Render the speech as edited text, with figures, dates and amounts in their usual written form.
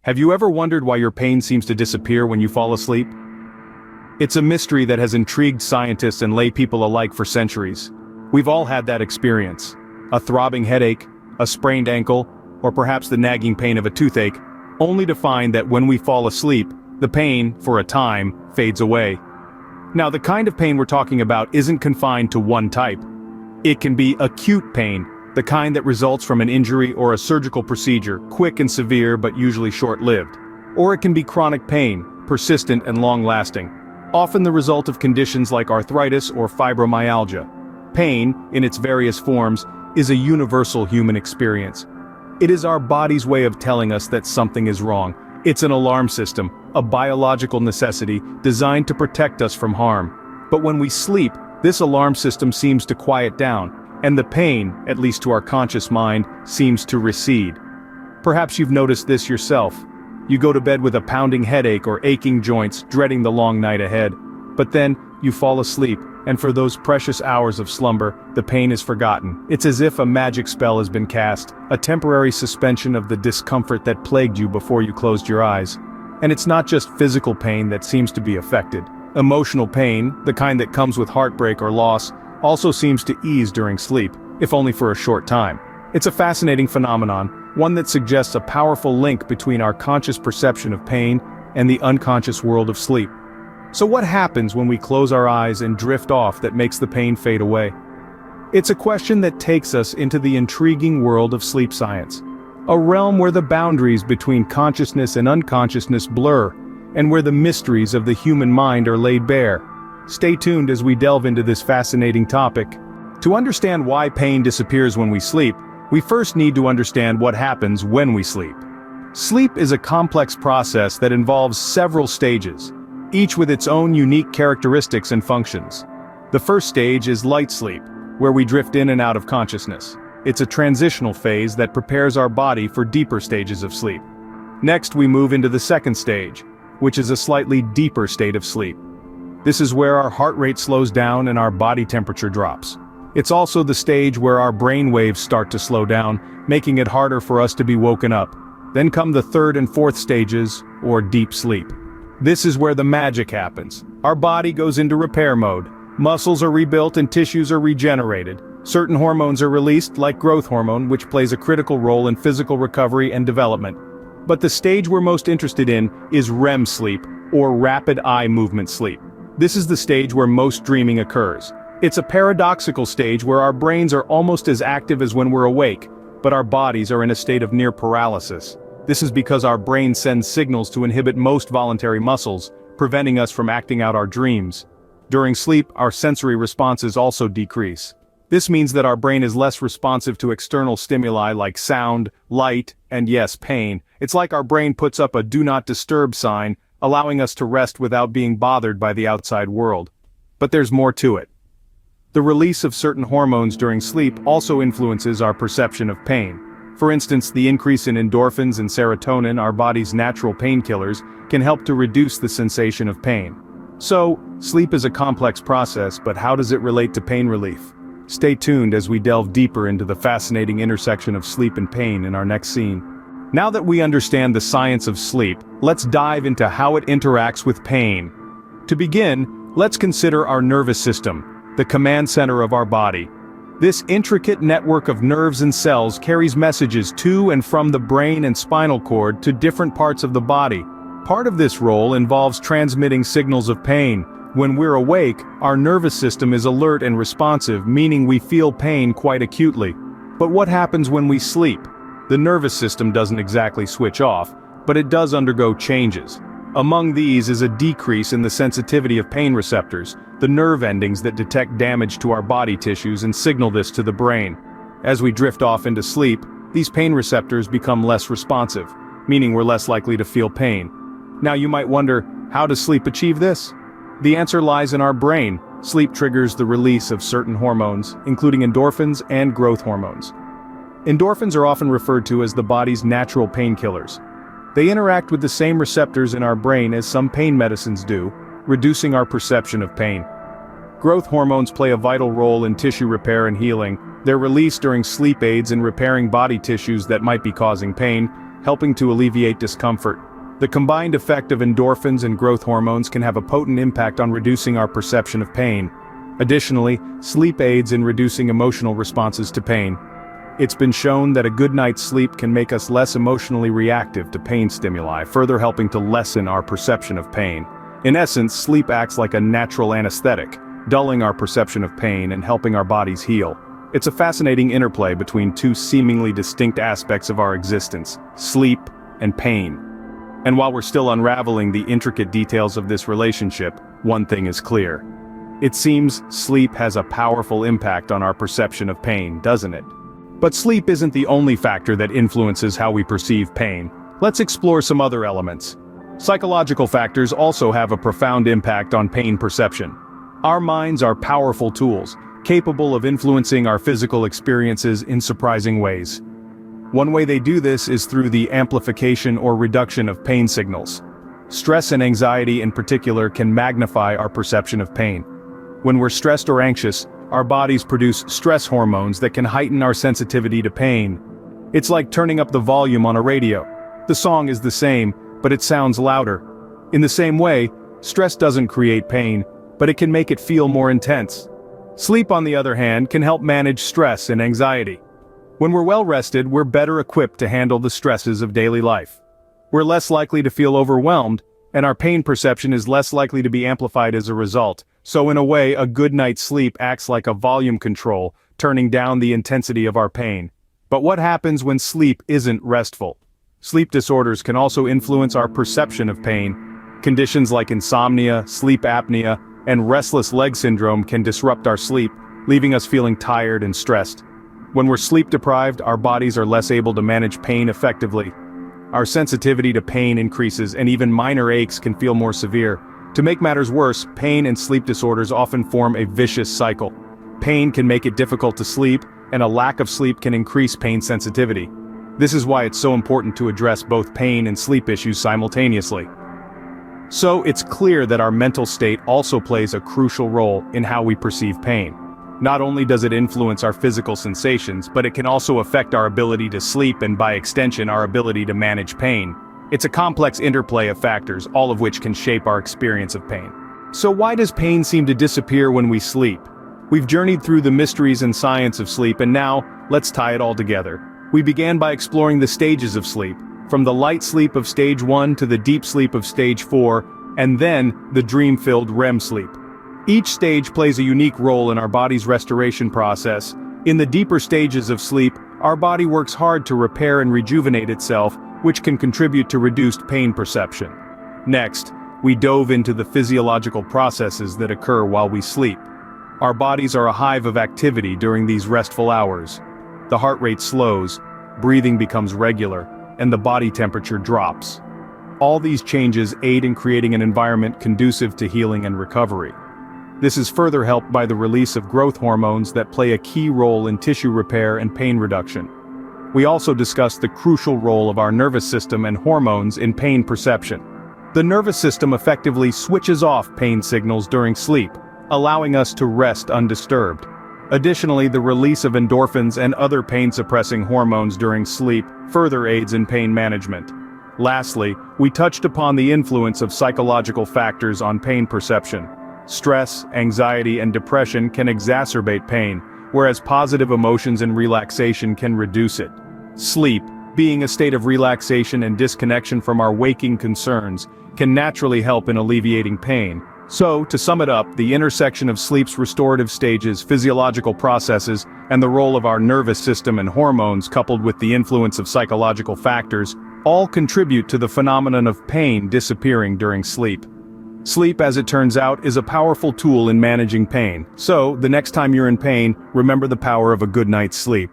Have you ever wondered why your pain seems to disappear when you fall asleep? It's a mystery that has intrigued scientists and lay people alike for centuries. We've all had that experience. A throbbing headache, a sprained ankle, or perhaps the nagging pain of a toothache, only to find that when we fall asleep, the pain, for a time, fades away. Now, the kind of pain we're talking about isn't confined to one type. It can be acute pain, the kind that results from an injury or a surgical procedure, quick and severe but usually short-lived. Or it can be chronic pain, persistent and long-lasting, often the result of conditions like arthritis or fibromyalgia. Pain, in its various forms, is a universal human experience. It is our body's way of telling us that something is wrong. It's an alarm system, a biological necessity designed to protect us from harm. But when we sleep, this alarm system seems to quiet down, and the pain, at least to our conscious mind, seems to recede. Perhaps you've noticed this yourself. You go to bed with a pounding headache or aching joints, dreading the long night ahead. But then, you fall asleep, and for those precious hours of slumber, the pain is forgotten. It's as if a magic spell has been cast, a temporary suspension of the discomfort that plagued you before you closed your eyes. And it's not just physical pain that seems to be affected. Emotional pain, the kind that comes with heartbreak or loss, also seems to ease during sleep, if only for a short time. It's a fascinating phenomenon, one that suggests a powerful link between our conscious perception of pain and the unconscious world of sleep. So what happens when we close our eyes and drift off that makes the pain fade away? It's a question that takes us into the intriguing world of sleep science, a realm where the boundaries between consciousness and unconsciousness blur, and where the mysteries of the human mind are laid bare. Stay tuned as we delve into this fascinating topic. To understand why pain disappears when we sleep, we first need to understand what happens when we sleep. Sleep is a complex process that involves several stages, each with its own unique characteristics and functions. The first stage is light sleep, where we drift in and out of consciousness. It's a transitional phase that prepares our body for deeper stages of sleep. Next, we move into the second stage, which is a slightly deeper state of sleep. This is where our heart rate slows down and our body temperature drops. It's also the stage where our brain waves start to slow down, making it harder for us to be woken up. Then come the third and fourth stages, or deep sleep. This is where the magic happens. Our body goes into repair mode. Muscles are rebuilt and tissues are regenerated. Certain hormones are released, like growth hormone, which plays a critical role in physical recovery and development. But the stage we're most interested in is REM sleep, or rapid eye movement sleep. This is the stage where most dreaming occurs. It's a paradoxical stage where our brains are almost as active as when we're awake, but our bodies are in a state of near paralysis. This is because our brain sends signals to inhibit most voluntary muscles, preventing us from acting out our dreams. During sleep, our sensory responses also decrease. This means that our brain is less responsive to external stimuli like sound, light, and yes, pain. It's like our brain puts up a do not disturb sign, allowing us to rest without being bothered by the outside world. But there's more to it. The release of certain hormones during sleep also influences our perception of pain. For instance, the increase in endorphins and serotonin, our body's natural painkillers, can help to reduce the sensation of pain. So, sleep is a complex process, but how does it relate to pain relief? Stay tuned as we delve deeper into the fascinating intersection of sleep and pain in our next scene. Now that we understand the science of sleep, let's dive into how it interacts with pain. To begin, let's consider our nervous system, the command center of our body. This intricate network of nerves and cells carries messages to and from the brain and spinal cord to different parts of the body. Part of this role involves transmitting signals of pain. When we're awake, our nervous system is alert and responsive, meaning we feel pain quite acutely. But what happens when we sleep? The nervous system doesn't exactly switch off, but it does undergo changes. Among these is a decrease in the sensitivity of pain receptors, the nerve endings that detect damage to our body tissues and signal this to the brain. As we drift off into sleep, these pain receptors become less responsive, meaning we're less likely to feel pain. Now you might wonder, how does sleep achieve this? The answer lies in our brain. Sleep triggers the release of certain hormones, including endorphins and growth hormones. Endorphins are often referred to as the body's natural painkillers. They interact with the same receptors in our brain as some pain medicines do, reducing our perception of pain. Growth hormones play a vital role in tissue repair and healing. They're released during sleep aids in repairing body tissues that might be causing pain, helping to alleviate discomfort. The combined effect of endorphins and growth hormones can have a potent impact on reducing our perception of pain. Additionally, sleep aids in reducing emotional responses to pain. It's been shown that a good night's sleep can make us less emotionally reactive to pain stimuli, further helping to lessen our perception of pain. In essence, sleep acts like a natural anesthetic, dulling our perception of pain and helping our bodies heal. It's a fascinating interplay between two seemingly distinct aspects of our existence: sleep and pain. And while we're still unraveling the intricate details of this relationship, one thing is clear. It seems sleep has a powerful impact on our perception of pain, doesn't it? But sleep isn't the only factor that influences how we perceive pain. Let's explore some other elements. Psychological factors also have a profound impact on pain perception. Our minds are powerful tools, capable of influencing our physical experiences in surprising ways. One way they do this is through the amplification or reduction of pain signals. Stress and anxiety in particular can magnify our perception of pain. When we're stressed or anxious, our bodies produce stress hormones that can heighten our sensitivity to pain. It's like turning up the volume on a radio. The song is the same, but it sounds louder. In the same way, stress doesn't create pain, but it can make it feel more intense. Sleep, on the other hand, can help manage stress and anxiety. When we're well rested, we're better equipped to handle the stresses of daily life. We're less likely to feel overwhelmed, and our pain perception is less likely to be amplified as a result. So in a way, a good night's sleep acts like a volume control, turning down the intensity of our pain. But what happens when sleep isn't restful? Sleep disorders can also influence our perception of pain. Conditions like insomnia, sleep apnea, and restless leg syndrome can disrupt our sleep, leaving us feeling tired and stressed. When we're sleep deprived, our bodies are less able to manage pain effectively. Our sensitivity to pain increases, and even minor aches can feel more severe. To make matters worse, pain and sleep disorders often form a vicious cycle. Pain can make it difficult to sleep, and a lack of sleep can increase pain sensitivity. This is why it's so important to address both pain and sleep issues simultaneously. So it's clear that our mental state also plays a crucial role in how we perceive pain. Not only does it influence our physical sensations, but it can also affect our ability to sleep and, by extension, our ability to manage pain. It's a complex interplay of factors, all of which can shape our experience of pain. So why does pain seem to disappear when we sleep? We've journeyed through the mysteries and science of sleep, and now, let's tie it all together. We began by exploring the stages of sleep, from the light sleep of stage 1 to the deep sleep of stage 4, and then the dream-filled REM sleep. Each stage plays a unique role in our body's restoration process. In the deeper stages of sleep, our body works hard to repair and rejuvenate itself, which can contribute to reduced pain perception. Next, we dove into the physiological processes that occur while we sleep. Our bodies are a hive of activity during these restful hours. The heart rate slows, breathing becomes regular, and the body temperature drops. All these changes aid in creating an environment conducive to healing and recovery. This is further helped by the release of growth hormones that play a key role in tissue repair and pain reduction. We also discussed the crucial role of our nervous system and hormones in pain perception. The nervous system effectively switches off pain signals during sleep, allowing us to rest undisturbed. Additionally, the release of endorphins and other pain-suppressing hormones during sleep further aids in pain management. Lastly, we touched upon the influence of psychological factors on pain perception. Stress, anxiety, and depression can exacerbate pain, whereas positive emotions and relaxation can reduce it. Sleep, being a state of relaxation and disconnection from our waking concerns, can naturally help in alleviating pain. So, to sum it up, the intersection of sleep's restorative stages, physiological processes, and the role of our nervous system and hormones, coupled with the influence of psychological factors, all contribute to the phenomenon of pain disappearing during sleep. Sleep, as it turns out, is a powerful tool in managing pain. So, the next time you're in pain, remember the power of a good night's sleep.